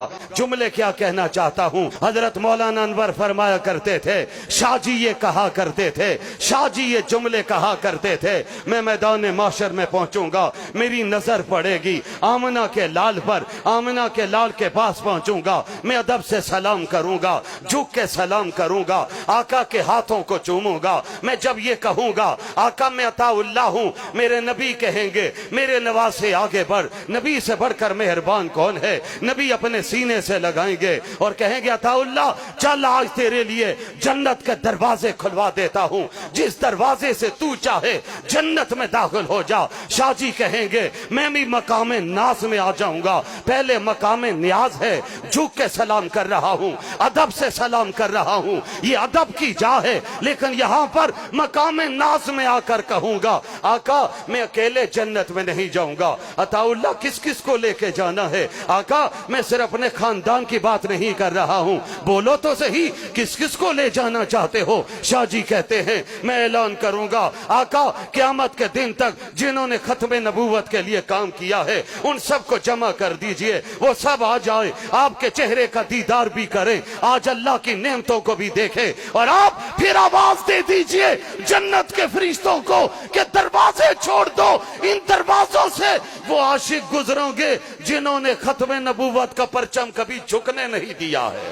जुमले क्या कहना चाहता हूँ। हजरत मौलाना अनवर फरमाया करते थे, शाह जी ये कहा करते थे, शाह जी ये जुमले कहा करते थे, मैं मैदान माशर में पहुंचूंगा, मेरी नजर पड़ेगी आमना के लाल पर, आमना के लाल के पास पहुंचूंगा, मैं अदब से सलाम करूंगा, झुक के सलाम करूंगा, आका के हाथों को चूमूंगा। मैं जब ये कहूंगा आका मैं अताउल्लाह हूँ, मेरे नबी कहेंगे मेरे नवासे आगे बढ़, नबी से बढ़कर मेहरबान कौन है। नबी अपने सीने से लगाएंगे और कहेंगे अताउल्लाह चल आज तेरे लिए जन्नत के दरवाजे खुलवा देता हूं, जिस दरवाजे से तू चाहे जन्नत में दाखिल हो जा। शाह जी कहेंगे मैं भी मकाम नाज में आ जाऊंगा, पहले मकाम न्याज है, झुक के सलाम कर रहा हूं, अदब से सलाम कर रहा हूं, ये अदब की जा है। लेकिन यहां पर मकाम नाज में आकर कहूंगा आका मैं अकेले जन्नत में नहीं जाऊंगा। अताउल्लाह किस किस को लेके जाना है। आका मैं सिर्फ अपने खानदान की बात नहीं कर रहा हूं, बोलो तो सही किस किस को ले जाना चाहते हो। शाह जी कहते हैं मैं ऐलान करूंगा आका क़यामत के दिन तक जिन्होंने खत्मे नबूवत के लिए काम किया है उन सबको जमा कर दीजिए, वो सब आ जाए, आपके चेहरे का दीदार भी करें, आज अल्लाह की नेमतों को भी देखें और आप फिर आवाज दे दीजिए जन्नत के फरिश्तों को कि दरवाजे छोड़ दो, इन दरवाजों से वो आशिक गुजरोगे जिन्होंने खत्मे नबूवत का परचम कभी झुकने नहीं दिया है।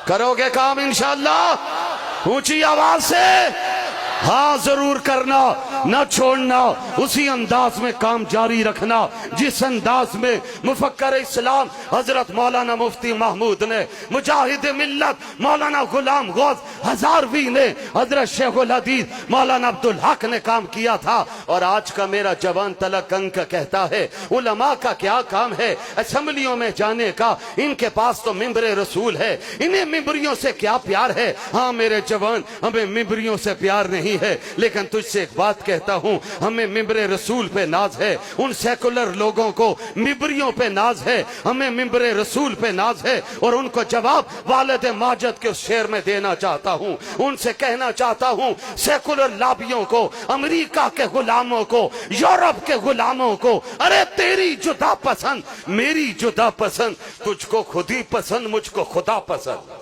करोगे काम इंशाअल्लाह, ऊंची आवाज से हाँ जरूर करना, न छोड़ना, उसी अंदाज में काम जारी रखना जिस अंदाज में मुफक्कर इस्लाम हजरत मौलाना मुफ्ती महमूद ने, मुजाहिद मिल्लत मौलाना गुलाम गौस हजारवी ने, हजरत शेखुल हदीस मौलाना अब्दुल हक ने काम किया था। और आज का मेरा जवान तलक अंक कहता है उलमा का क्या काम है असेंबलियों में जाने का, इनके पास तो मिंबरे रसूल है, इन्हें मिंबरियों से क्या प्यार है। हाँ मेरे जवान हमें मिंबरियों से प्यार नहीं है, लेकिन तुझसे एक बात कहता हूं हमें मिंबरे रसूल पे नाज है, उन सेकुलर लोगों को मिंबरियों पे नाज है, हमें मिंबरे रसूल पे नाज है। और उनको जवाब वालिद माजिद के उस शेर में देना चाहता हूं, उनसे कहना चाहता हूं सेकुलर लाबियों को, अमेरिका के गुलामों को, यूरोप के गुलामों को, अरे तेरी जुदा पसंद मेरी जुदा पसंद, तुझको खुद ही पसंद मुझको खुदा पसंद।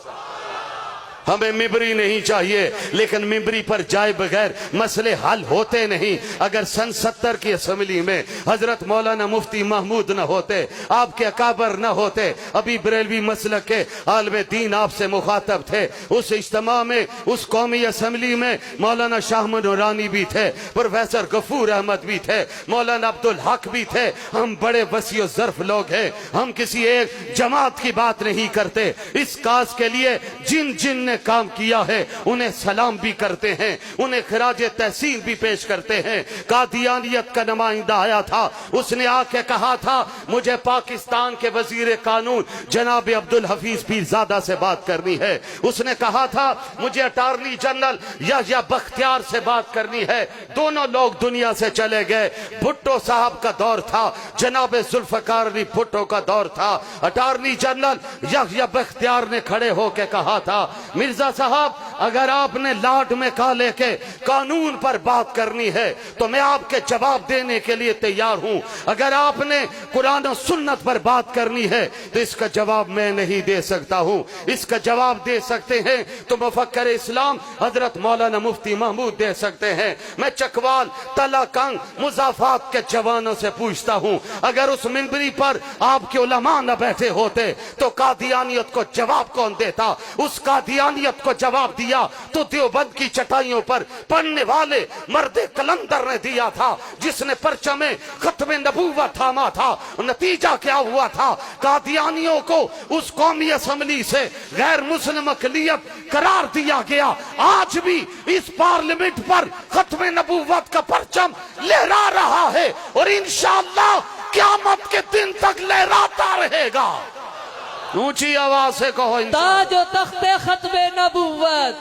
हमें मिंबरी नहीं चाहिए, लेकिन मिंबरी पर जाए बगैर मसले हल होते नहीं। अगर सन 70 की असेंबली में हजरत मौलाना मुफ्ती महमूद न होते, आपके अकाबर न होते, अभी बरेलवी मसलक के आलम दीन आपसे मुखातब थे, उस इज्तिमा में उस कौमी असेंबली में मौलाना शाह नूरानी भी थे, प्रोफेसर गफूर अहमद भी थे, मौलाना अब्दुल हक भी थे। हम बड़े वसीओ ज़र्फ लोग हैं, हम किसी एक जमात की बात नहीं करते। इस काज के लिए जिन जिन ने काम किया है उन्हें सलाम भी करते हैं, उन्हें खराज तहसीन भी पेश करते हैं। कादियानियत का नुमाइंदा आया था, उसने आके कहा था मुझे पाकिस्तान के वजीर कानून जनाब अब्दुल हफीज पीरजादा से बात करनी है। उसने कहा था मुझे अटॉर्नी जनरल या बख्तियार से बात करनी है। दोनों लोग दुनिया से चले गए। भुट्टो साहब का दौर था, जनाब जुल्फकार अली भुट्टो का दौर था। अटॉर्नी जनरल या बख्तियार ने खड़े होकर कहा था मिर्जा साहब अगर आपने लाड में काले के कानून पर बात करनी है तो मैं आपके जवाब देने के लिए तैयार हूं, अगर आपने कुरान और सुन्नत पर बात करनी है तो इसका जवाब मैं नहीं दे सकता हूं। इसका जवाब दे सकते हैं तो मुफक्कर इस्लाम हजरत मौलाना मुफ्ती महमूद दे सकते हैं। मैं चकवाल तलाकंग मुजाफात के जवानों से पूछता हूं अगर उस मिंबरी पर आपके उलमा न बैठे होते तो कादियानियत को जवाब कौन देता। उस कादियानियत को जवाब दिया तो देवबंद की चटाइयों पर पढ़ने वाले मर्दे कलंदर ने दिया था, जिसने परचमे खत्मे नबूवत थामा था। नतीजा क्या हुआ था, कादियानियों को उस कौमी असेंबली से गैर मुस्लिम अक़लियत करार दिया गया। आज भी इस पार्लियामेंट पर खत्मे नबूवत का परचम लहरा रहा है और इंशाअल्लाह क़यामत के दिन तक लहराता रहेगा। ऊंची आवाज से कहो ताजो तख्ते खत्मे नबूवत,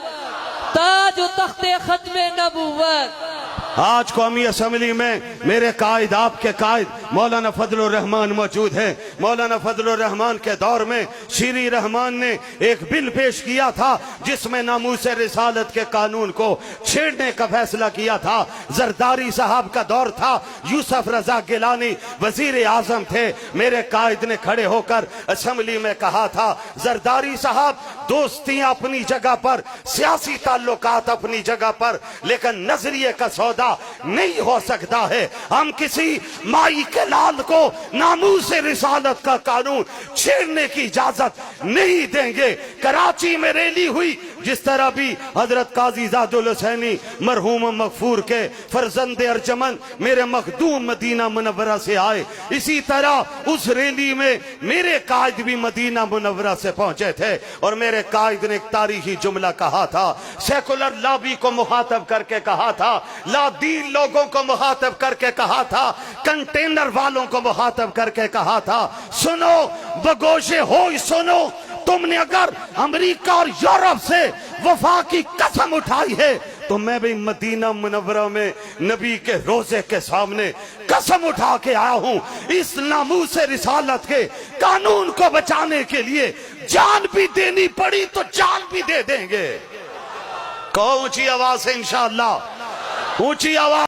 ताजो तख्ते खत्मे नबूवत। आज कौमी असम्बली में मेरे कायद, आपके कायद मौलाना फजलुर रहमान मौजूद हैं। मौलाना फजलुर रहमान के दौर में शीरी रहमान ने एक बिल पेश किया था जिसमें नामूस रिसालत के कानून को छेड़ने का फैसला किया था। जरदारी साहब का दौर था, यूसुफ रजा गिलानी वजीर आजम थे। मेरे कायद ने खड़े होकर असम्बली में कहा था, जरदारी साहब दोस्तियां अपनी जगह पर, सियासी ताल्लुकात अपनी जगह पर, लेकिन नजरिए का सौदा नहीं हो सकता है। हम किसी माई के लाल को नामूस रिसालत का कानून छेड़ने की इजाजत नहीं देंगे। कराची में रैली हुई, जिस तरह भी हजरत काजी जादुल हुसैनी मरहूम मगफूर के फरजंद अर्जमन मेरे मखदूम मदीना मुनव्वरा से आए, इसी तरह उस रैली में मेरे कायद भी मदीना मुनव्वरा से पहुंचे थे। और मेरे कायद ने एक तारीखी जुमला कहा था, सेकुलर लॉबी को मुखातब करके कहा था, लादीन लोगों को मुखातब करके कहा था, कंटेनर वालों को मुखातब करके कहा था, सुनो बगोशे हो सुनो, तुमने अगर अमेरिका और यूरोप से वफा की कसम उठाई है तो मैं भी मदीना मुनव्वरा में नबी के रोजे के सामने कसम उठा के आया हूं। इस नामूस रिसालत के कानून को बचाने के लिए जान भी देनी पड़ी तो जान भी दे देंगे। कहो ऊंची आवाज से इंशाअल्लाह, ऊंची आवाज।